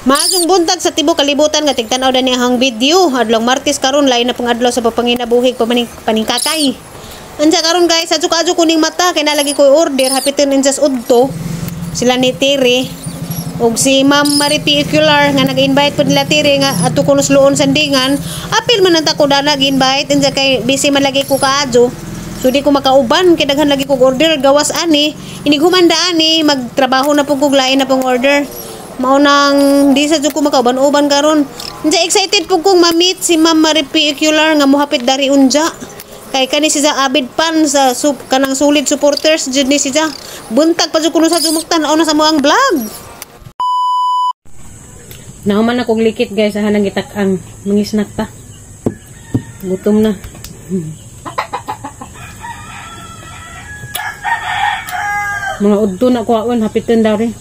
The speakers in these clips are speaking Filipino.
Maasong buntag sa tibuok kalibutan nga tigtanaw na niyang video. Adlong Martes karon lain na pang adlaw sa papanginabuhig paningkatay. Ansa karon guys, adyo kuning mata kay nalagi ko order hapiton injas udto. Sila ni Tiri ug si Ma'am Maripicular nga nag-invite po nila Tiri nga ato kuno sluon sandingan. Apil man nanta ko da nag-invite inja kay busy man lagi ko kaadyo. So di ko makauban kay daghan lagi ko order gawas ani. Inig humanda ani magtrabaho na pug lain na pong order. Mao nang di sa jud ko makauban-uban karon. Inja excited pug kong ma-meet si Ma'am Maripicular nga mohapit dari unja. Kay kani siya abid pan sa kanang solid supporters jud ni siya. Buntag pa jud kuno sa jumugtan-aw na sa moang vlog. Nauman na kog likit guys, hanang gitak-ang mangisnak ta. Gutom na. Mga udto na kuhaon hapiton daw rin.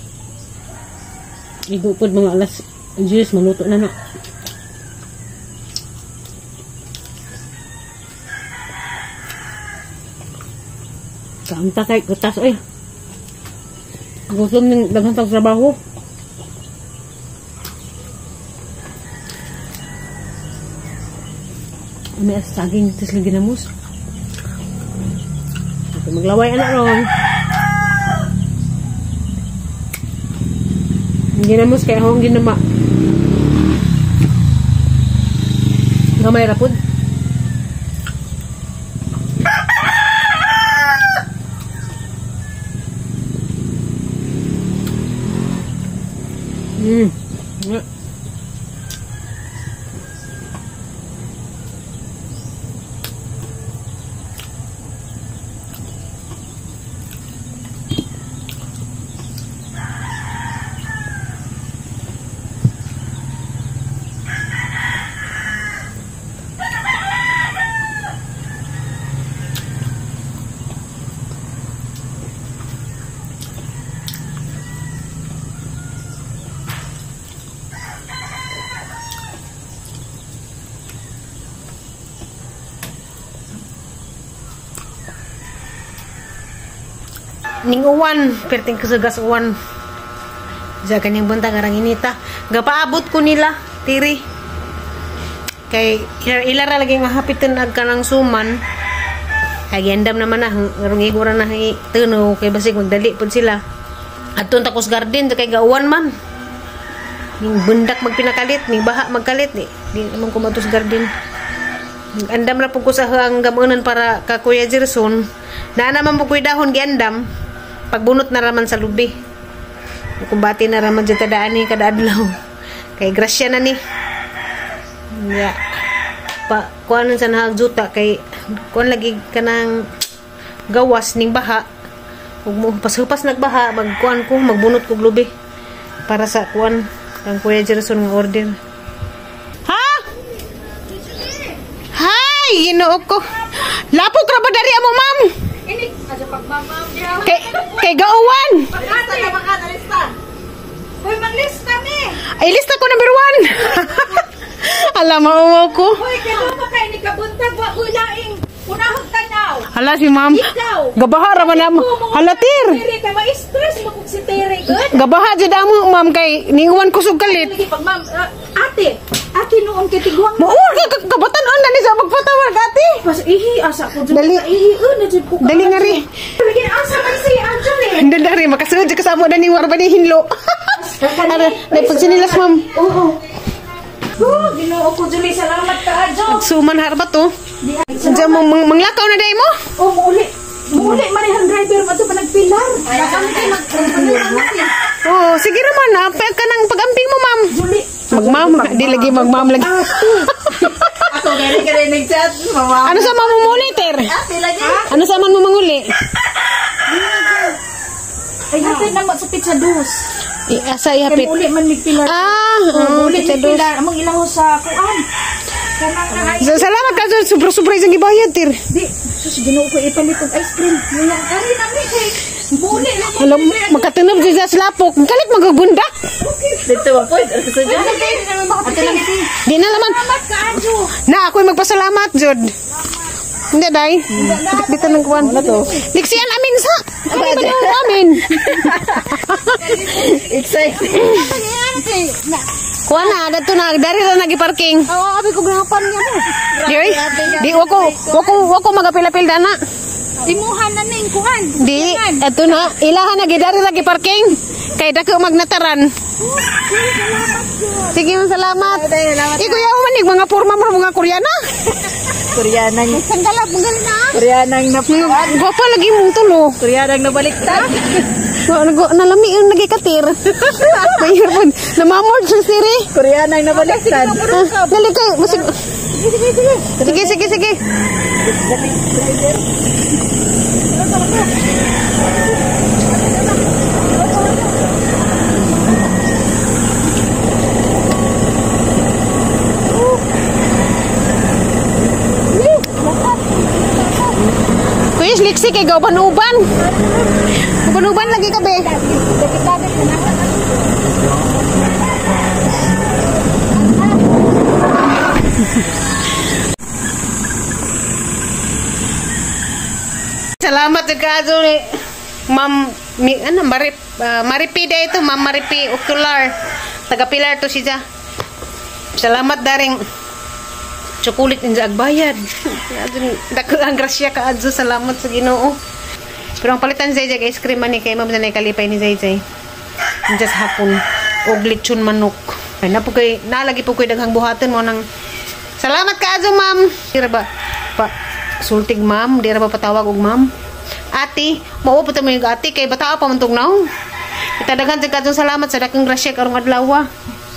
Igupod mga alas 10 maluto na na. Kaamta kay kutas oy. Gutom ning daghang tag trabaho. May saging tis lagi namus. Maglaway anak ron. Ginamos kaya akong ginama. Gamay rapod. Ning uwan, perting kesegas uwan. Sa kanyang buntag arang inita. Gapaabot ko nila, Tiri. Kay ilara lagi nga hapiton ag kanang suman. Kay andam naman na rungigura na tuno kay basig magdali pud sila. Adton takos garden kay gauwan man. Ning bundak magpinakalit, ning baha magkalit di naman ko matus garden. Andam ra pud ko sa hang gamunan para ka Kuya Jerson. Na naman mo kuy dahon giandam. Pagbunot na raman sa lubi. Kumbati na raman dyan tadaan ni kada adlaw. Kay grasya na ni. Ya. Kuan sa nahagjuta kay kuan lagi kanang gawas ning baha. Ug pas-hupas nagbaha, magkuan ko, magbunot ko lubi para sa kuan kang Kuya Jerson nga order. Ha? Hi, Ginoo ko. Lapok ra ba dari amo, ma'am? Kay gauwan. Lista na baka na lista. Hoy, maglista mi. Ay, lista ko number 1. Alam mo ko. Hoy, kaya mo kay ni kabuntag wa ulaing. Unahog tanaw. Hala si ma'am. Gabaha ra man mo. Hala tir. Tiri kay ma-stress mo kung si Tiri. Good. Gabaha jud amo ma'am kay niuwan kusog kalit. Pag ma'am, ate noon kay tiguang. Mo kabatan-on na ni sa magpatawag ate. Pas ihi asa ko jud. Dali. Ihi na jud ko. Dali nga ri. Lagi asa man si Anjali. Hindi dari makasud jud kasamo na ni warba ni hinlo. Ara, nagpagsinilas ma'am. Oo. Ginoo ko Julie, salamat ka adyo. Suman harba to. Diyan mo manglakaw na day mo? Oh, muli marihang driver pa to pa nagpilar. Oh, sige raman na pag ka nang pagamping mo ma'am. Julie, magmam, di lagi magmam lagi. ako gani nag-chat, mama. Ano sa mamumuli ter? Ate lagi. Ano sa man mo manguli? Ay, ate na mo sa pizza dos. Asa ihapit. Kaya uli man migpilar. Uli migpilar. Among ilaho sa kuan. Salamat ka dyan. Sobra-sobra isang ibayad, Tir. Di. Sus, ginoo ko ipalit og ice cream. Wala. Kari na mi kay. Muli lang. Alam, makatunod dyan sa lapok. Kalit magagundak. Dito ako. Sa dyan. Ate lang iti. Di na naman. Salamat ka, Anjo. Na, ako'y magpasalamat, Jod. Hindi, day. Dikbitan ng kuwan. Liksiyan amin sa. Ano ba yung namin? Excited. Kuha na, dato na. Dari na nag-parking. Oo, abi ko ganapan niya mo. Di, wako magapil-apil na. Dimuhan na ning kuhan. Di, eto na. Ilahan na, dari nag-parking. Kaya dako magnataran. Sige, salamat. Kuya manig, mga porma mo, mga Koreana. Koreanang. Sandalap, magaling na. Koreanang na. Gwapa lagi mong tulo. Koreanang nabaliktad. Nalami yung nagikatir. Mahirap po. Namamord sa siri. Koreanang nabaliktad. Dali kayo. Sige. Kuya, liksi kay gaw panuban. Panuban lagi ka be. Salamat sa kaso ni Ma'am Maripi ito, Ma'am Maripi Ocular. Taga Pilar to siya. Salamat daring chocolate din sa agbayad. Dako ang grasya ka adso, salamat sa Ginoo. Pero ang palitan Zay ice cream man ni kay Ma'am Zanay kalipay ni Zay. Just hapon og lechon manok. Ay na po kay nalagi po koy daghang buhaton mo nang salamat ka adso, Ma'am. Dira ba pa sultig Ma'am, dira ba patawag og Ma'am? Ati, mao pa mo yung ati kay bata pa man tugnaw. Itadagan sa kadtong salamat sa dakang grasya karong adlaw.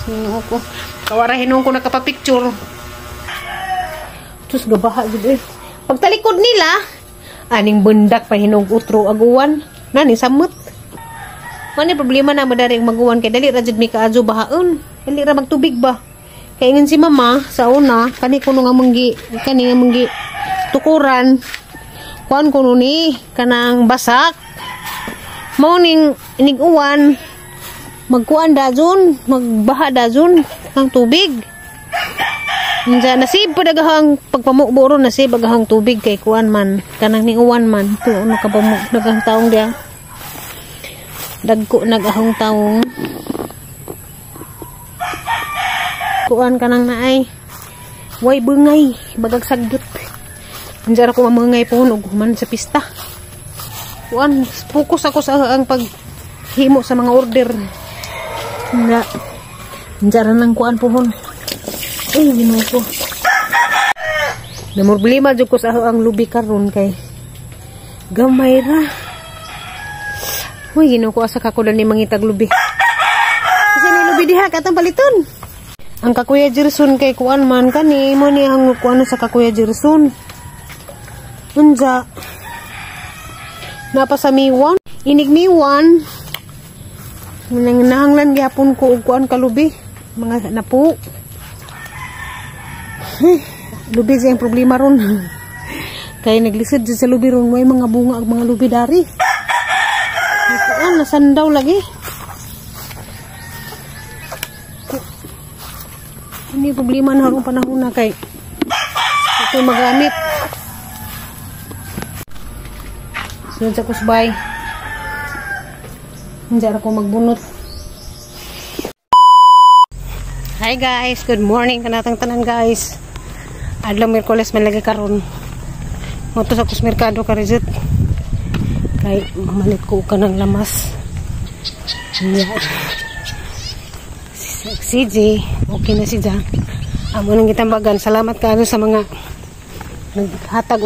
Sino ko? Kawarahinon ko nakapapicture. Sus gabaha gud eh. Pagtalikod nila, aning bundak pa hinog utro aguwan. Nani samot. Mani problema na madaring maguwan kay dali ra jud mi kaadyo bahaon. Dali ra magtubig ba. Kay ingon si mama sa una kani kuno nga manggi tukuran. Kuan kuno ni kanang basak. Mao ning inig uwan magkuan dajon, magbaha dajon ang tubig. Nga nasib pa dagahang pagpamukburo nasib dagahang tubig kay kuan man kanang ning uwan man to ano ka pamuk daghang taong dia dagko nagahong taong kuan kanang naay way bungay bagag sagdot anjara ko mamangay po og human sa pista kuan focus ako sa ang paghimo sa mga order na anjara nang kuan pohon. Ay, ginoo ko. Namorblema jud ko sa ang lubi karon kay gamay ra. Uy, ginoo ko asa ka ko ni mangitag lubi. Kasi ni lubi diha katang paliton. Ang kakuya Jerson kay kuan man kani mo ni ang kuan sa kakuya Jerson. Unja napa sa miwan, inig miwan. Nangahanglan gyapon ko og kuan ka lubi. Mga napu. Lubi siya yung problema ron. Kaya naglisod siya sa lubi ron. May mga bunga at mga lubi dari. Nasandaw lagi. Hindi problema na harong panahon na kay ito magamit. Sunod sa kusbay. Hindi ako magbunot. Hi guys, good morning kanatang tanan guys. Adlaw Miyerkules man lagi karon. Moto sa kusmerkado ka rizit. Kay mamalit ko kanang lamas. Yeah. Si CJ, okay na si Jack. Amo nang gitambagan. Salamat kaano sa mga naghatag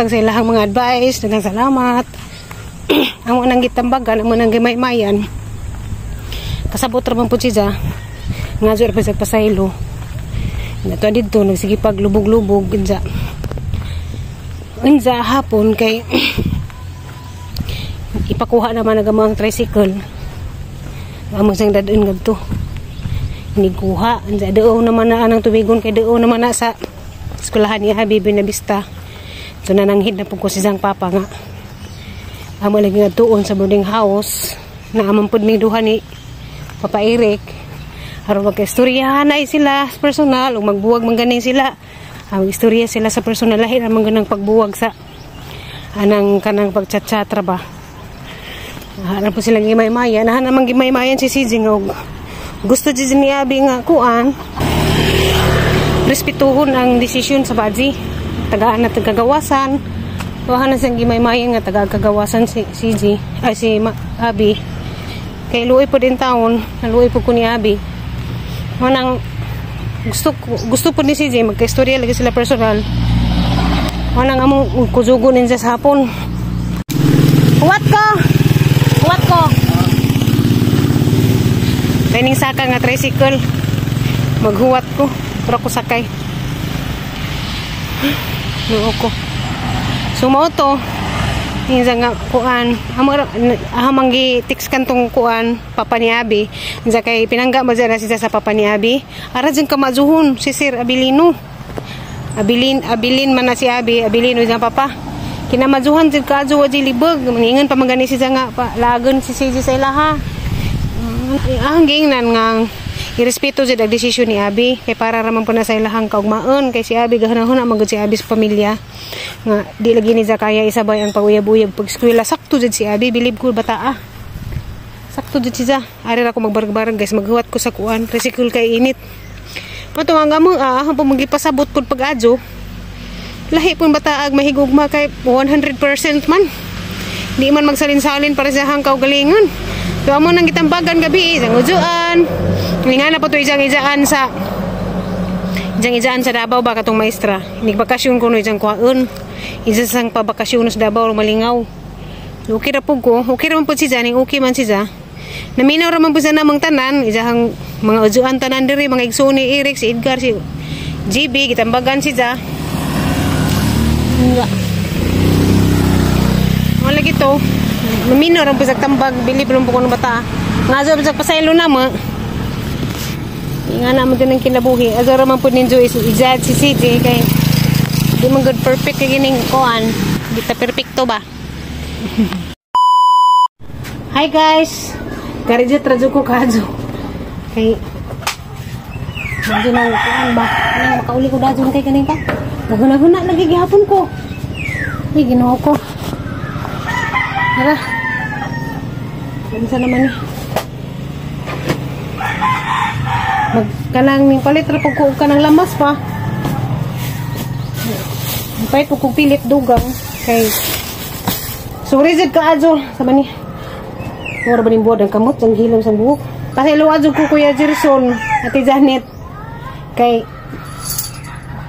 sa ilahang mga advice. Daghang salamat. Amo nang gitambagan, amo nang gimaymayan. Kasabot ra man pud si Jack. Nga dyan pa sa pasaylo nato dito nagsige pag lubog-lubog unsa hapon kay ipakuha naman nagamang tricycle amang sang dadun ngadto iniguha unsa deo naman na anang tubigon kay deo naman na sa eskwelahan ni Habibi na Bista so nananghid na pud ko si sang papa nga amo lagi ngadtuon sa boarding house na amang pud ning duha ni Papa Eric. Aron magka-istoryahan na sila sa personal o magbuwag mangganing sila. Istorya sila sa personal lahi naman ganang pagbuwag sa anang kanang pagchat-chatra ba. Harap po silang gimay-maya. Nahan namang gimay-mayan si CJ nga. Gusto dyan ni Abi nga kuan. Respetuhon ang desisyon sa Baji. Tagaan na tagagawasan. Tuwahan na siyang gimay-mayan nga tagagawasan si CJ. Ay si Abi. Kay luoy po din taon. Luoy po ko ni Abi. Manang gusto po ni CJ. Magka-istorya lagi sila personal. Manang among kuzugunin siya sa hapon. Huwat ko! Huwat ko! Kaining saka nga tricycle. Maghuwat ko. Pero ko sakay. Luo ko. Sumao to. Hinsa nga kuan. Ahamang gi-text kantong kuan. Papa ni Abi. Hinsa kay pinangga mo dyan na siya sa papa ni Abi. Ara dyan ka mazuhon. Si Sir Abilino. Abilin man na si Abi. Abilino dyan papa. Kinamazuhan dyan ka azo waji libag. Mangingan pa magani siya nga pa. Lagan si CJ sa ilaha. Ang gingnan nga irespeto jud ang desisyon ni Abi kay para raman po na sa ilahang kaugmaon kay si Abi gahanahon magud si Abi sa pamilya nga di lagi ni kaya isabay ang paguyab-uyab pag eskwela. Sakto jud si Abi, bilib ko bata sakto jud siya. Ari ra ko magbarag-barag guys, maghuwat ko sa kuan tricycle kay init matuwang mo po magipasabot pud pag-adyo lahi pun bataag mahigugma kay 100% man di man magsalin-salin para sa hangkaw galingon. Tuwa mo nang gitambagan gabi, isang ujuan. Nga na po ito ijang-ijaan sa Davao ba katong maestra. Nagbakasyon ko no ijang kuhaon. Isang pabakasyon sa Davao malingaw. Okay ra po ko. Okay ra man po siya. Okay man siya. Naminaw ra man po siya namang tanan. Ijang mga ujuan tanan diri. Mga Igsoni, Eric, si Edgar, si GB. Gitambagan siya. Wala gito. Naminaw ra po siya tambag. Bilib rin po ko ng bata. Nga sa po pasaylo na mo. Nga naman din ang kinabuhi. Azora man po ninyo i-judge si CJ kay di man good perfect kay gining kuan. Di ta perfecto ba? Hi guys. Garidyo tradyo ko kadyo. Kay medyo nang kuan ba? Nang makauli ko dadyon kay kanin ka. Gagana-gana lagi gihapon ko. Ay Ginoo ko. Tara. Kansa naman ni. Magkanang ning palit ra pug ko kanang lamas pa. Pait pug ko pilit dugang kay sorry jud ka adyo sa mani. Ora ba ning buod ang kamot ang hilom sa buhok. Kasi luwadyo ko Kuya Jerson, Ate Janet kay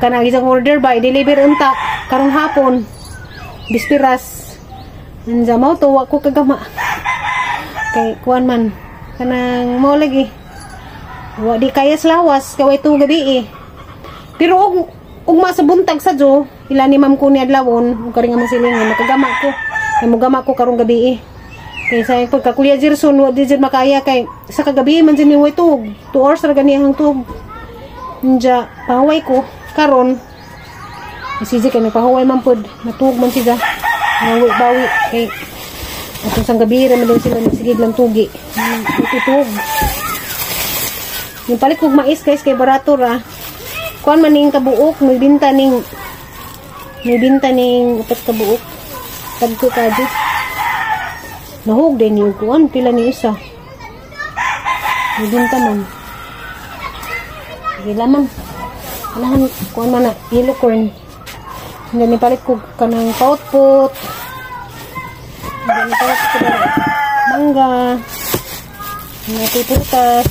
kanang isang order ba i-deliver unta karong hapon. Bispiras. Anza mo to wa ko kagama. Kay kuan man kanang mo lagi. Wa di kaya slawas kaway to gabi pero og masabuntag sa jo ila ni ma'am ko ni adlawon ug kari nga masilingon makagama ko kay mogama ko karong gabi kay sa pagka Kuya Jerson wa di jud makaya kay sa kagabi man jud ni way tug 2 hours ra ganihang tug nja pahaway ko karon si kay nagpahuway man pod natug man siya bawi kay atong sang gabi ra man sila nagsigig lang tugi tutug. Yung palit kong mais guys kay barato ra. Kuan man ning kabuok, may binta ning upat kabuok. Tagko kadi. Nahug din yung kuan pila ni isa. May binta man. Gila man. Anahan kuan man na yellow corn. Hindi ni palit ko kanang paut-pot. Hindi ni palit ko mangga. Mga prutas.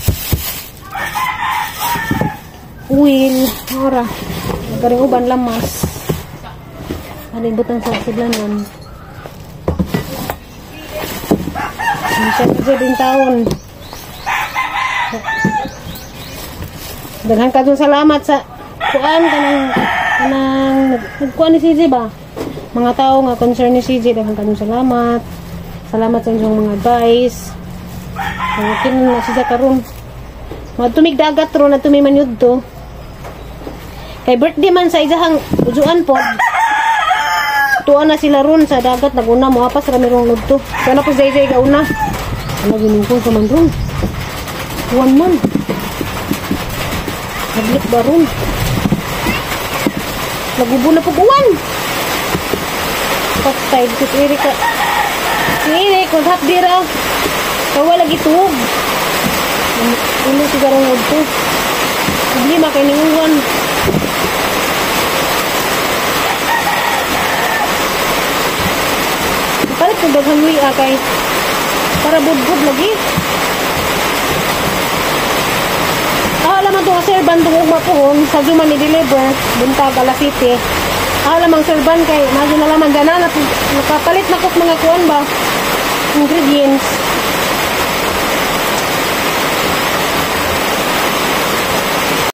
Uwil, ora. Nagaring uban lamas. Nalibutang sa sidlanan. Siya na din taon. Daghan ka dun salamat sa kuan kanang nagkuan ni CJ ba? Mga tao nga concern ni CJ, daghan ka dun salamat. Salamat sa inyong mga advice. Kinan na siya karon. Matumig dagat ron at tumiman yun to. Kay birthday man sa isahang ujuan po. Tuan na sila ron sa dagat. Naguna mo apas rami rong nudto. Kaya na po zay-zay kauna. Ano ginungkong sa man ron. Tuan man. Naglit ba ron. Nagubo na po buwan. Patay. Dito Erika. Ini, kung hapdi raw. Kawa lagi tuog. Ulo siguro ng udto. Problema kay ning uwan. Palit ko daghang luya kay para budbud lagi. Alam mo ito, sir, bandong umapuhon sa Zuma ni deliver, buntag alas 7. Alam ang sir, ban kay, maso na laman gana, nakapalit na ko mga kuwan ba, ingredients.